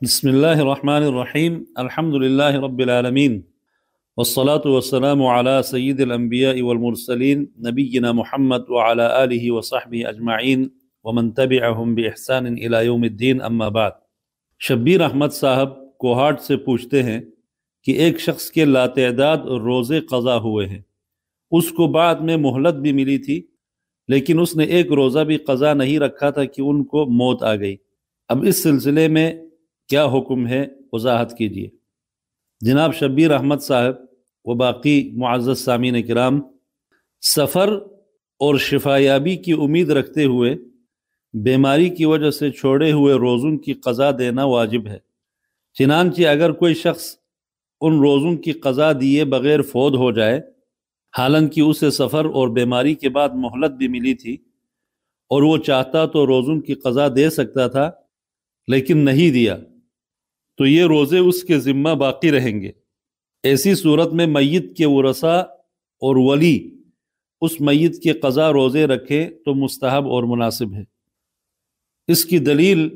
بسم الله الرحمن الرحيم الحمد لله رب العالمين والصلاة والسلام على سيد الأنبياء والمرسلين نبينا محمد وعلى آله وصحبه أجمعين ومن تبعهم بإحسان إلى يوم الدين أما بعد۔ شبیر احمد صاحب کوہاٹ سے پوچھتے ہیں کہ ایک شخص کے لاتعداد روزے قضا ہوئے ہیں، اس کو بعد میں مہلت بھی ملی تھی لیکن اس نے ایک روزہ بھی قضا نہیں رکھا تھا کہ ان کو موت آ گئی۔ اب اس سلسلے میں کیا حکم ہے، وضاحت کیجیے۔ جناب شبیر احمد صاحب و باقی معزز سامعین کرام، سفر اور شفایابی کی امید رکھتے ہوئے بیماری کی وجہ سے چھوڑے ہوئے روزوں کی قضا دینا واجب ہے۔ چنانچہ اگر کوئی شخص ان روزوں کی قضا دیے بغیر فوت ہو جائے، حالانکہ اسے سفر اور بیماری کے بعد مہلت بھی ملی تھی اور وہ چاہتا تو روزوں کی قضا دے سکتا تھا لیکن نہیں دیا، تو یہ روزے اس کے ذمہ باقی رہیں گے۔ ایسی صورت میں میت کے ورثاء اور ولی اس میت کے قضا روزے رکھیں تو مستحب اور مناسب ہے۔ اس کی دلیل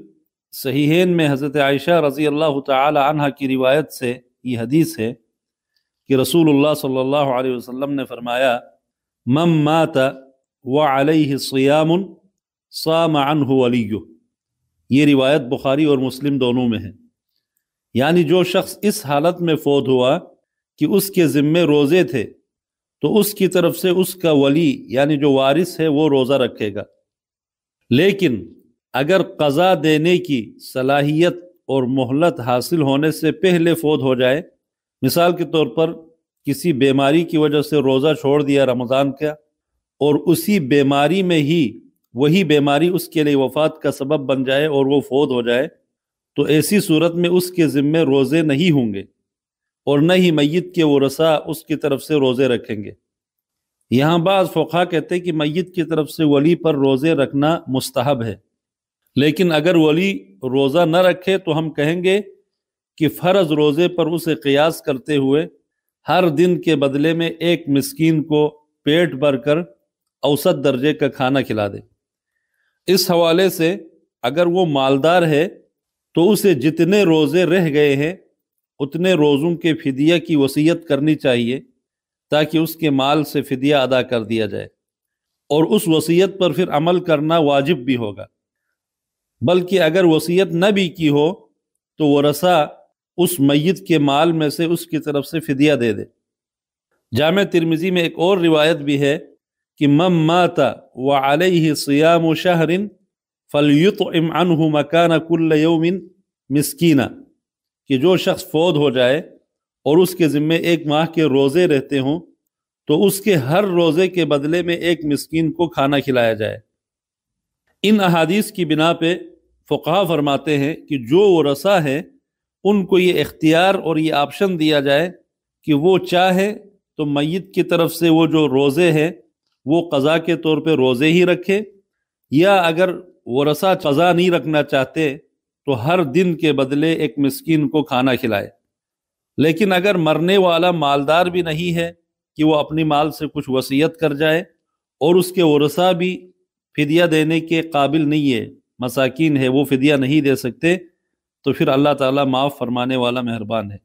صحیحین میں حضرت عائشہ رضی اللہ تعالی عنہ کی روایت سے یہ حدیث ہے کہ رسول اللہ صلی اللہ علیہ وسلم نے فرمایا، من مات وعلیہ صیام صام عنہ ولیہ۔ یہ روایت بخاری اور مسلم دونوں میں ہے، یعنی جو شخص اس حالت میں فوت ہوا کہ اس کے ذمے روزے تھے تو اس کی طرف سے اس کا ولی یعنی جو وارث ہے وہ روزہ رکھے گا۔ لیکن اگر قضا دینے کی صلاحیت اور مہلت حاصل ہونے سے پہلے فوت ہو جائے، مثال کے طور پر کسی بیماری کی وجہ سے روزہ چھوڑ دیا رمضان کا اور اسی بیماری میں ہی وہی بیماری اس کے لیے وفات کا سبب بن جائے اور وہ فوت ہو جائے، تو ایسی صورت میں اس کے ذمے روزے نہیں ہوں گے اور نہ ہی میت کے ورثاء اس کی طرف سے روزے رکھیں گے۔ یہاں بعض فقہا کہتے ہیں کہ میت کی طرف سے ولی پر روزے رکھنا مستحب ہے، لیکن اگر ولی روزہ نہ رکھے تو ہم کہیں گے کہ فرض روزے پر اسے قیاس کرتے ہوئے ہر دن کے بدلے میں ایک مسکین کو پیٹ بھر کر اوسط درجے کا کھانا کھلا دے۔ اس حوالے سے اگر وہ مالدار ہے تو اسے جتنے روزے رہ گئے ہیں اتنے روزوں کے فدیہ کی وصیت کرنی چاہیے تاکہ اس کے مال سے فدیہ ادا کر دیا جائے، اور اس وصیت پر پھر عمل کرنا واجب بھی ہوگا۔ بلکہ اگر وصیت نہ بھی کی ہو تو ورثاء اس میت کے مال میں سے اس کی طرف سے فدیہ دے دے۔ جامع ترمذی میں ایک اور روایت بھی ہے کہ من مات وعلیہ صیام شہر فلیطعم عنہ مکان کل یوم مسکینا، کہ جو شخص فوت ہو جائے اور اس کے ذمے ایک ماہ کے روزے رہتے ہوں تو اس کے ہر روزے کے بدلے میں ایک مسکین کو کھانا کھلایا جائے۔ ان احادیث کی بنا پہ فقہا فرماتے ہیں کہ جو ورثاء ہیں ان کو یہ اختیار اور یہ آپشن دیا جائے کہ وہ چاہے تو میت کی طرف سے وہ جو روزے ہیں وہ قضا کے طور پہ روزے ہی رکھے، یا اگر ورثاء قضا نہیں رکھنا چاہتے تو ہر دن کے بدلے ایک مسکین کو کھانا کھلائے۔ لیکن اگر مرنے والا مالدار بھی نہیں ہے کہ وہ اپنی مال سے کچھ وصیت کر جائے اور اس کے ورثاء بھی فدیہ دینے کے قابل نہیں ہے، مساکین ہے، وہ فدیہ نہیں دے سکتے، تو پھر اللہ تعالیٰ معاف فرمانے والا مہربان ہے۔